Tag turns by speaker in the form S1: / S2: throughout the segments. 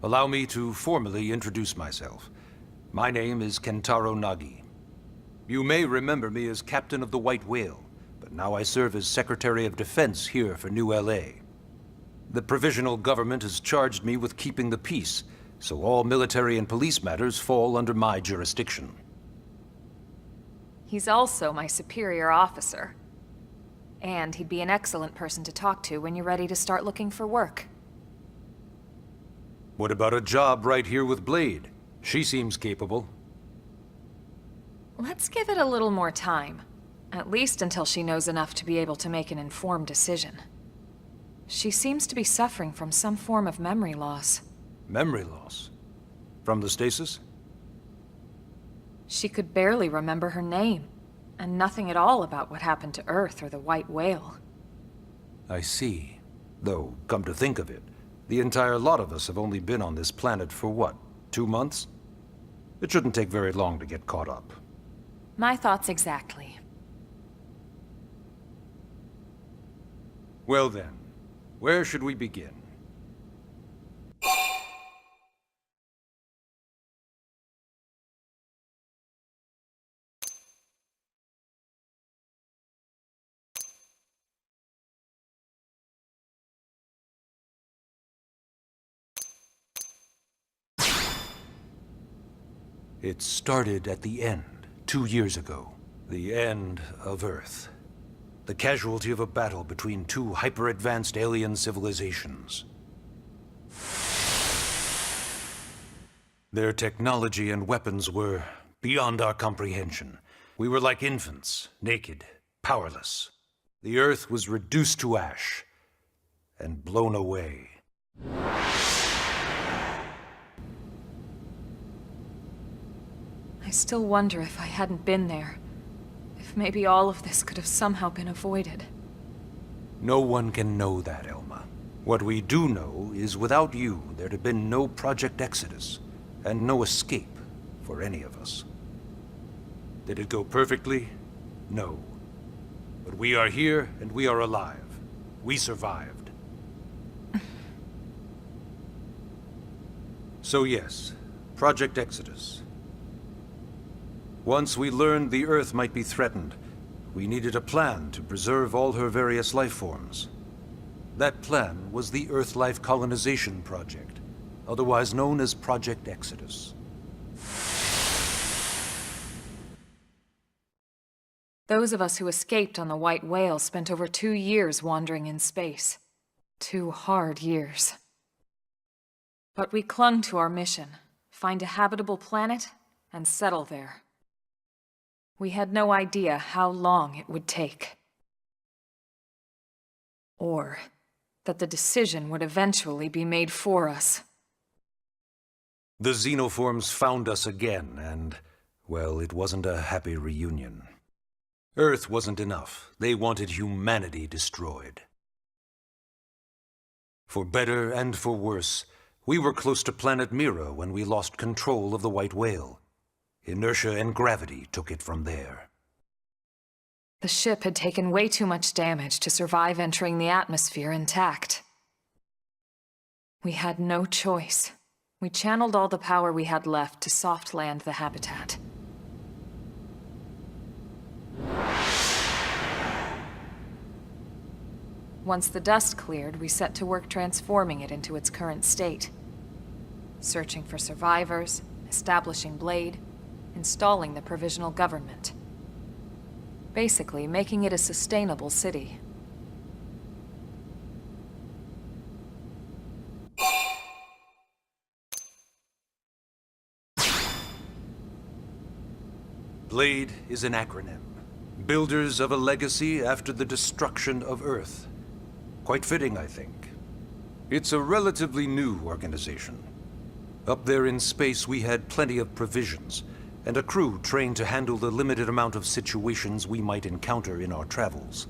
S1: Allow me to formally introduce myself. My name is Kentaro Nagi. You may remember me as Captain of the White Whale, but now I serve as Secretary of Defense here for New LA. The provisional government has charged me with keeping the peace, so all military and police matters fall under my jurisdiction.
S2: He's also my superior officer. And he'd be an excellent person to talk to when you're ready to start looking for work.
S1: What about a job right here with Blade? She seems capable.
S2: Let's give it a little more time. At least until she knows enough to be able to make an informed decision. She seems to be suffering from some form of memory loss.
S1: Memory loss? From the stasis?
S2: She could barely remember her name, and nothing at all about what happened to Earth or the White Whale.
S1: I see. Though, come to think of it, the entire lot of us have only been on this planet for what, 2 months? It shouldn't take very long to get caught up.
S2: My thoughts exactly.
S1: Well then, where should we begin? It started at the end, 2 years ago. The end of Earth. The casualty of a battle between two hyper-advanced alien civilizations. Their technology and weapons were beyond our comprehension. We were like infants, naked, powerless. The Earth was reduced to ash and blown away.
S2: I still wonder if I hadn't been there. If maybe all of this could have somehow been avoided.
S1: No one can know that, Elma. What we do know is without you, there'd have been no Project Exodus, and no escape for any of us. Did it go perfectly? No. But we are here, and we are alive. We survived. So yes, Project Exodus. Once we learned the Earth might be threatened, we needed a plan to preserve all her various life forms. That plan was the Earth Life Colonization Project, otherwise known as Project Exodus.
S2: Those of us who escaped on the White Whale spent over 2 years wandering in space. 2 hard years. But we clung to our mission, find a habitable planet, and settle there. We had no idea how long it would take. Or that the decision would eventually be made for us.
S1: The xenoforms found us again, and, well, it wasn't a happy reunion. Earth wasn't enough. They wanted humanity destroyed. For better and for worse, we were close to planet Mira when we lost control of the White Whale. Inertia and gravity took it from there.
S2: The ship had taken way too much damage to survive entering the atmosphere intact. We had no choice. We channeled all the power we had left to soft land the habitat. Once the dust cleared, we set to work transforming it into its current state. Searching for survivors, establishing Blade, installing the provisional government. Basically, making it a sustainable city.
S1: Blade is an acronym. Builders of a legacy after the destruction of Earth. Quite fitting, I think. It's a relatively new organization. Up there in space, we had plenty of provisions, and a crew trained to handle the limited amount of situations we might encounter in our travels.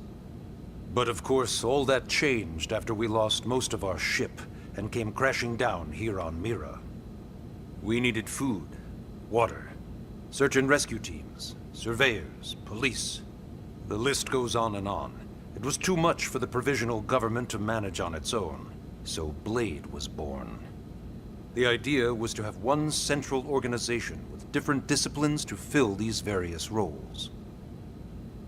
S1: But of course, all that changed after we lost most of our ship and came crashing down here on Mira. We needed food, water, search and rescue teams, surveyors, police. The list goes on and on. It was too much for the provisional government to manage on its own, so Blade was born. The idea was to have one central organization with different disciplines to fill these various roles.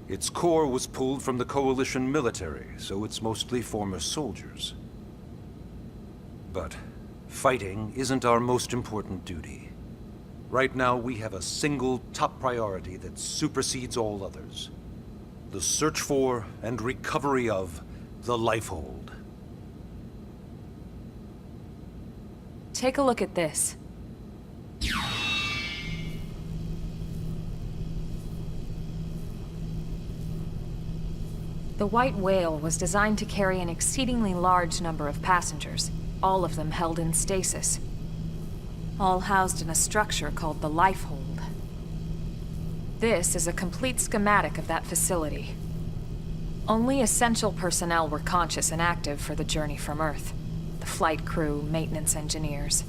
S1: Its core was pulled from the Coalition military, so it's mostly former soldiers. But fighting isn't our most important duty. Right now, we have a single top priority that supersedes all others. The search for and recovery of the Lifehold.
S2: Take a look at this. The White Whale was designed to carry an exceedingly large number of passengers, all of them held in stasis. All housed in a structure called the Lifehold. This is a complete schematic of that facility. Only essential personnel were conscious and active for the journey from Earth. The flight crew, maintenance engineers.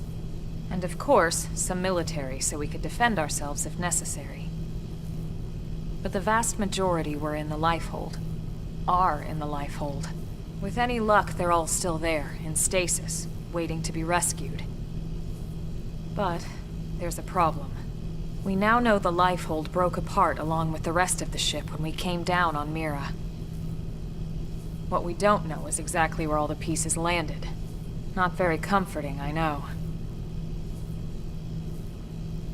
S2: And of course, some military so we could defend ourselves if necessary. But the vast majority were in the Lifehold. Are in the Lifehold. With any luck, they're all still there, in stasis, waiting to be rescued. But there's a problem. We now know the Lifehold broke apart along with the rest of the ship when we came down on Mira. What we don't know is exactly where all the pieces landed. Not very comforting, I know.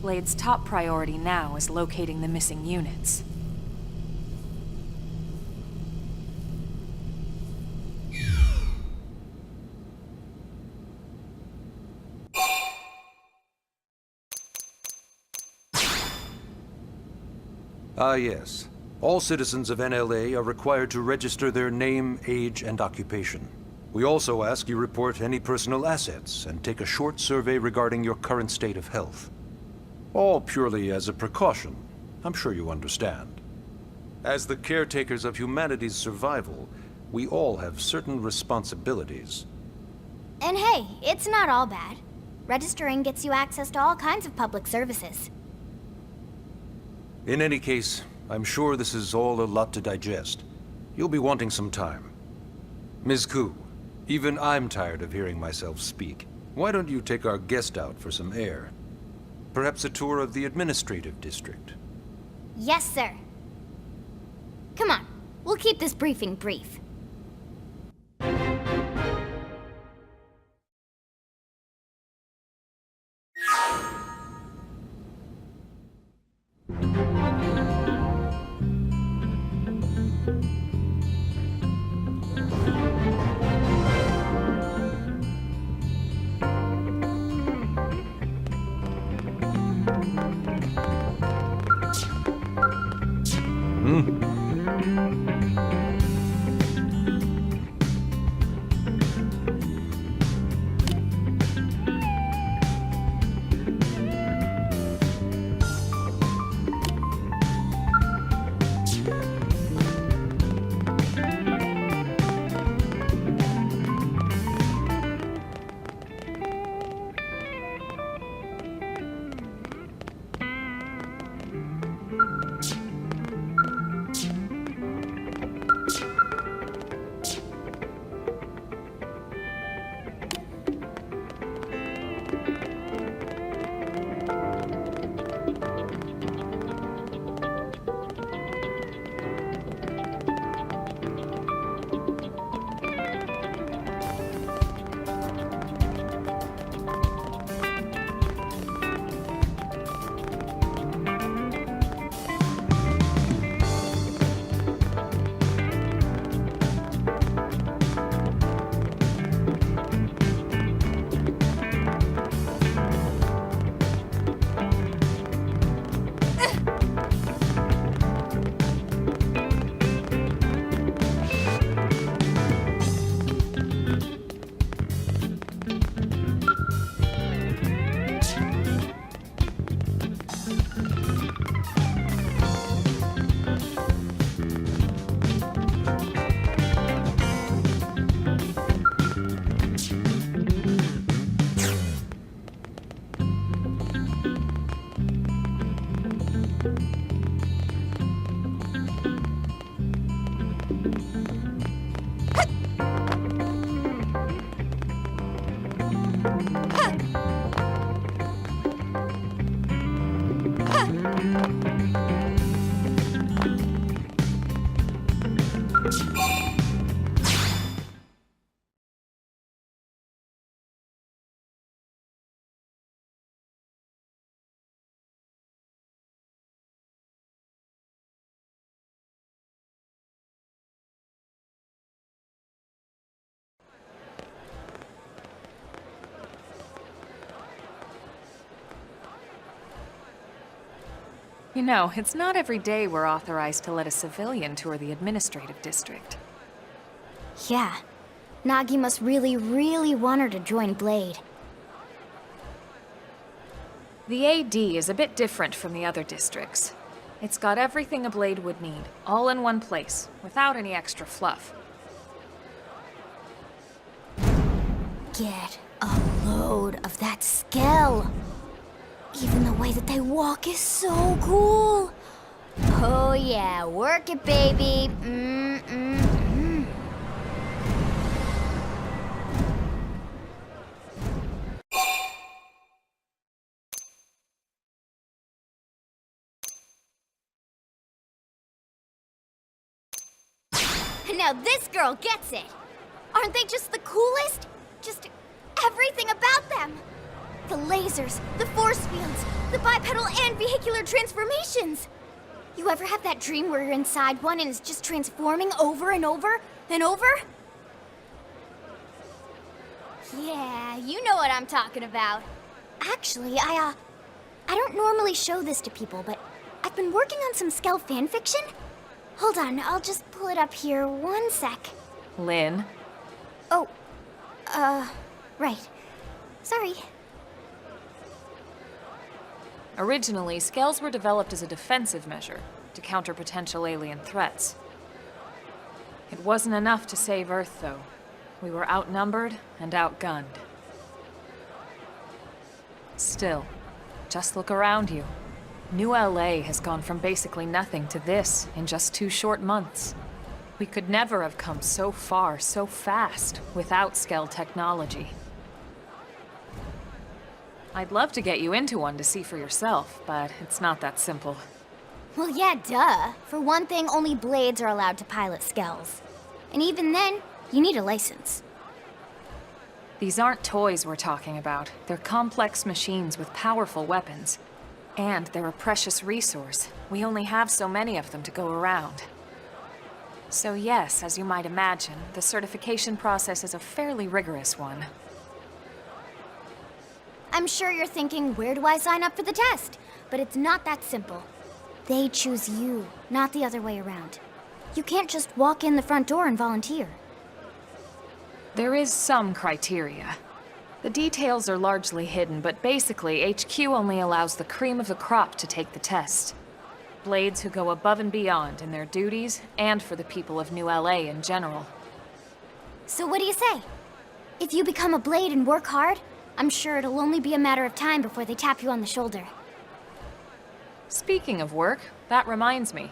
S2: Blade's top priority now is locating the missing units.
S1: Ah, yes. All citizens of NLA are required to register their name, age, and occupation. We also ask you report any personal assets and take a short survey regarding your current state of health. All purely as a precaution. I'm sure you understand. As the caretakers of humanity's survival, we all have certain responsibilities.
S3: And hey, it's not all bad. Registering gets you access to all kinds of public services.
S1: In any case, I'm sure this is all a lot to digest. You'll be wanting some time. Ms. Koo, even I'm tired of hearing myself speak. Why don't you take our guest out for some air? Perhaps a tour of the administrative district.
S3: Yes, sir. Come on, we'll keep this briefing brief.
S2: You know, it's not every day we're authorized to let a civilian tour the administrative district.
S3: Yeah. Nagi must really, really want her to join Blade.
S2: The AD is a bit different from the other districts. It's got everything a Blade would need, all in one place, without any extra fluff.
S3: Get a load of that Skell. Even the way that they walk is so cool. Oh yeah, work it, baby. Now this girl gets it. Aren't they just the coolest? Just everything about them. The lasers, the force fields, the bipedal and vehicular transformations. You ever have that dream where you're inside one and it's just transforming over and over and over? Yeah, you know what I'm talking about. Actually, I don't normally show this to people, but I've been working on some Skell fanfiction. Hold on, I'll just pull it up here 1 sec.
S2: Lynn?
S3: Oh, right. Sorry.
S2: Originally, Skells were developed as a defensive measure to counter potential alien threats. It wasn't enough to save Earth, though. We were outnumbered and outgunned. Still, just look around you. New LA has gone from basically nothing to this in just 2 short months. We could never have come so far so fast without Skell technology. I'd love to get you into one to see for yourself, but it's not that simple.
S3: Well, yeah, duh. For one thing, only Blades are allowed to pilot Skells. And even then, you need a license.
S2: These aren't toys we're talking about. They're complex machines with powerful weapons. And they're a precious resource. We only have so many of them to go around. So yes, as you might imagine, the certification process is a fairly rigorous one.
S3: I'm sure you're thinking, where do I sign up for the test? But it's not that simple. They choose you, not the other way around. You can't just walk in the front door and volunteer.
S2: There is some criteria. The details are largely hidden, but basically, HQ only allows the cream of the crop to take the test. Blades who go above and beyond in their duties, and for the people of New LA in general.
S3: So what do you say? If you become a Blade and work hard, I'm sure it'll only be a matter of time before they tap you on the shoulder.
S2: Speaking of work, that reminds me.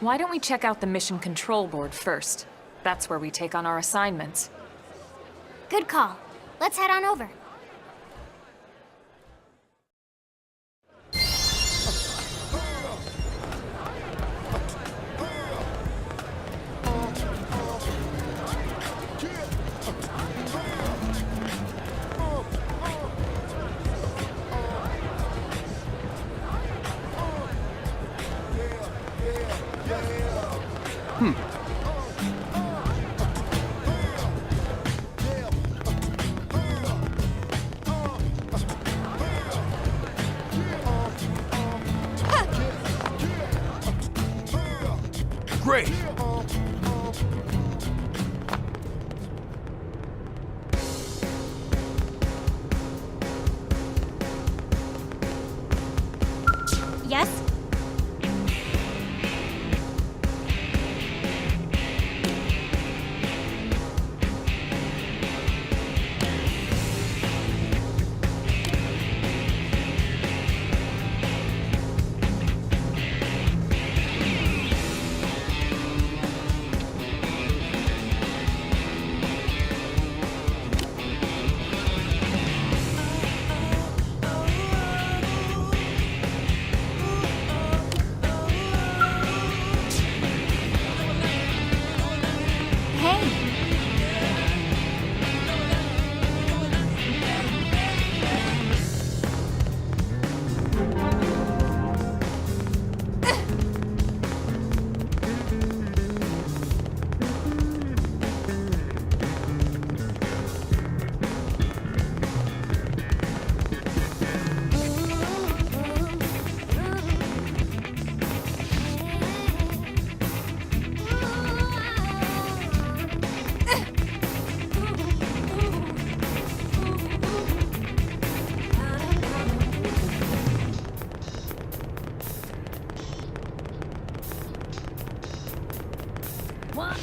S2: Why don't we check out the Mission Control Board first? That's where we take on our assignments.
S3: Good call. Let's head on over.
S1: Great!
S3: Yes?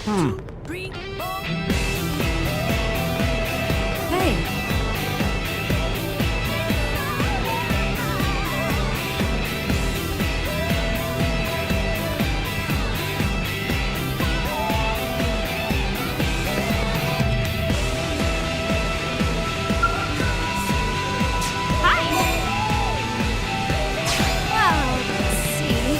S4: 2, 3, 4.
S2: Hey,
S3: Well, let's see.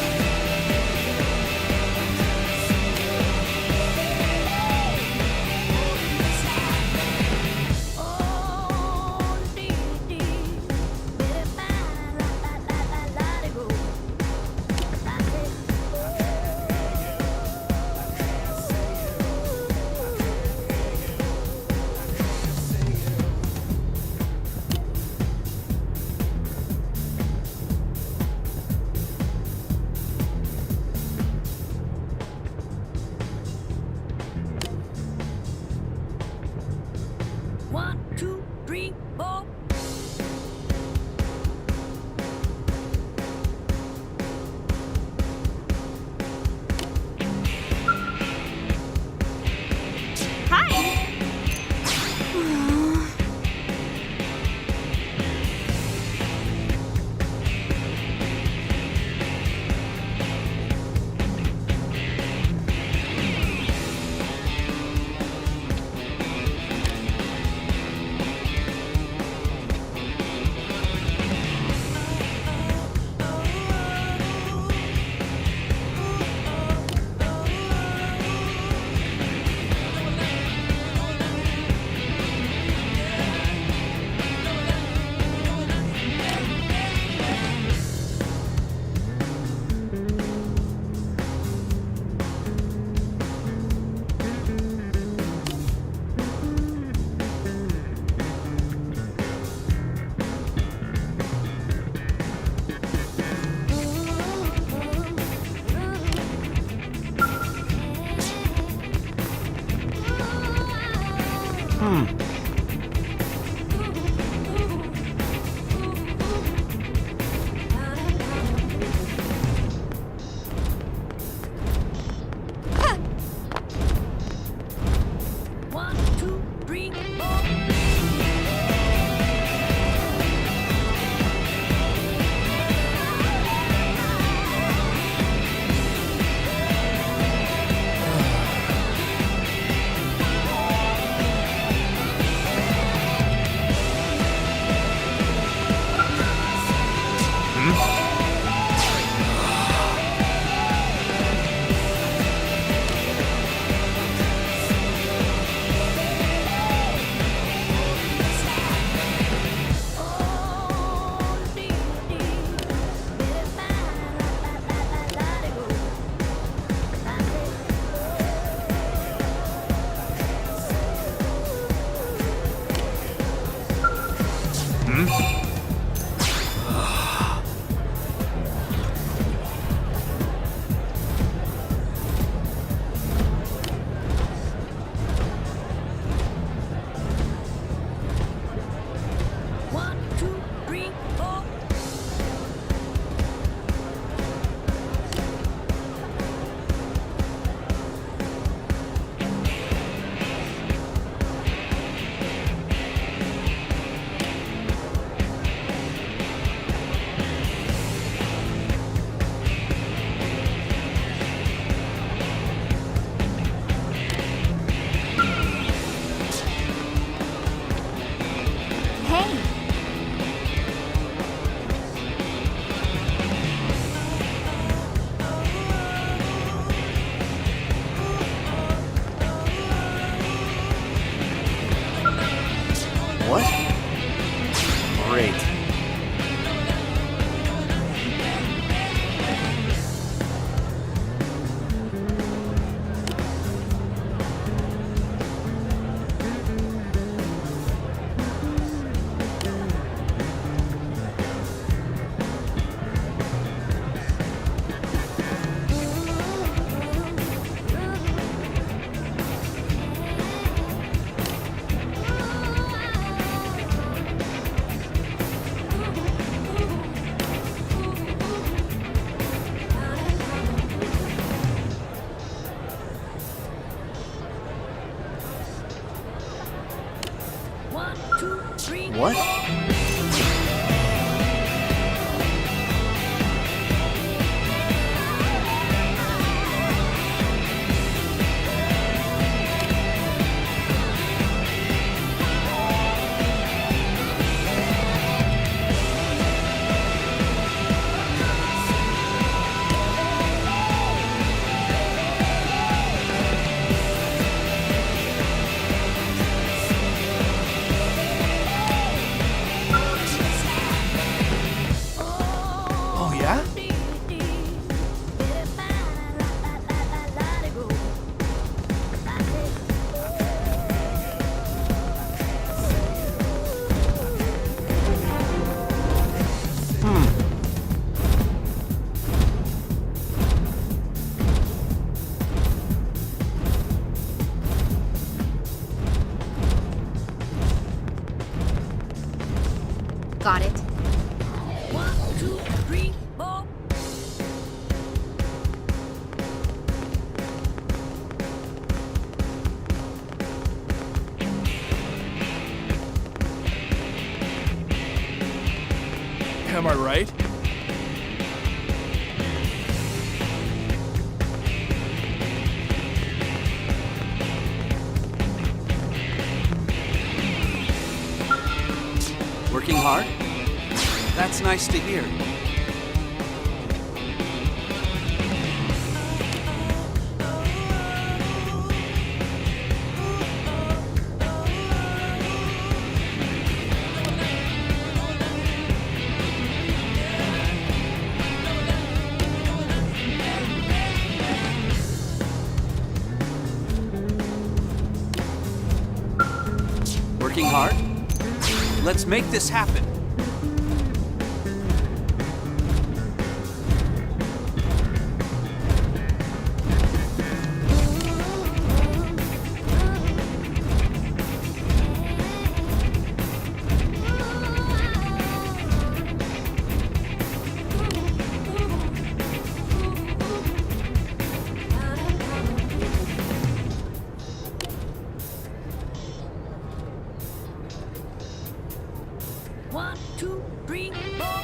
S4: What? Oh, yeah?
S3: Got it.
S4: Am I right?
S5: Working hard? That's nice to hear. Working hard? Let's make this happen.
S6: One, two, three, four.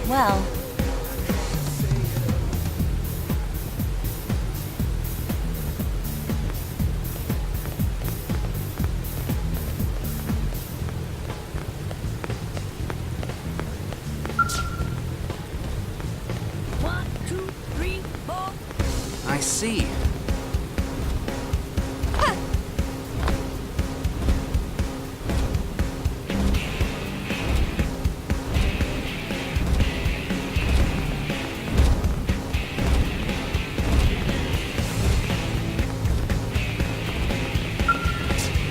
S3: Well,
S6: One, two, three, four.
S5: I see.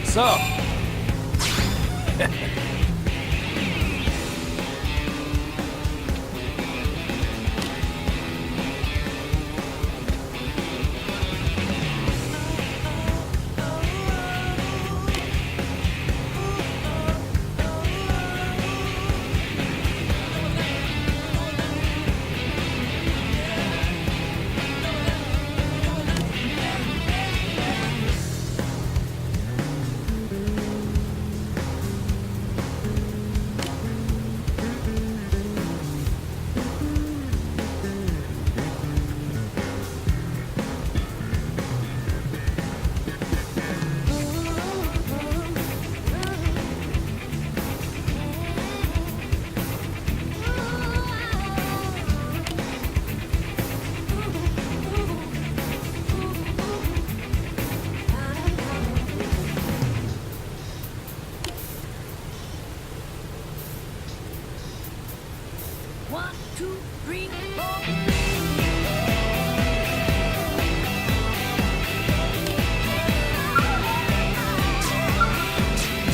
S4: So,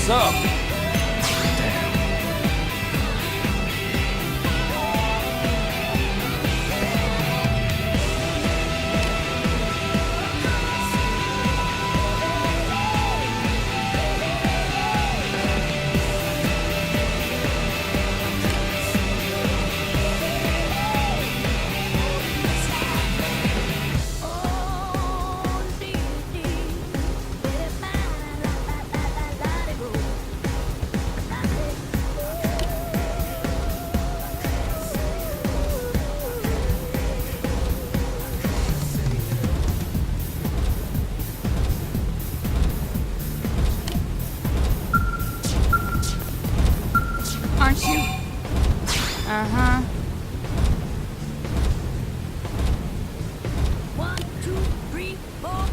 S4: So.
S7: Aren't you? Uh-huh.
S6: 1, 2, 3, 4.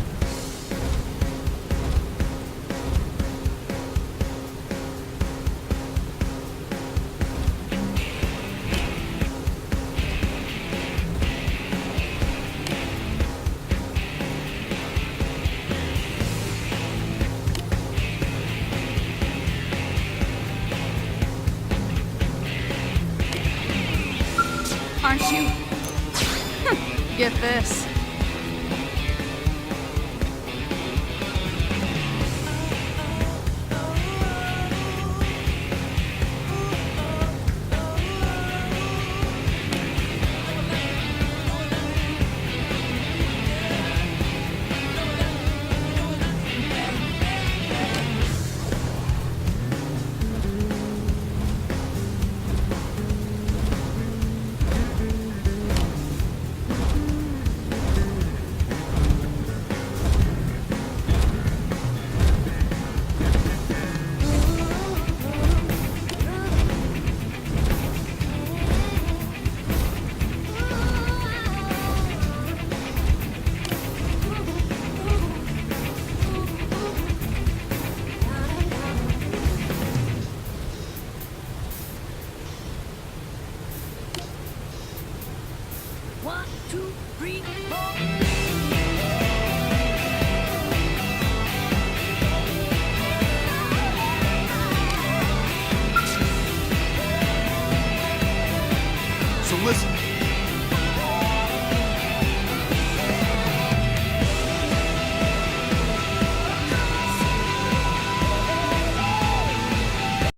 S7: Aren't you? Get this. One, two, three.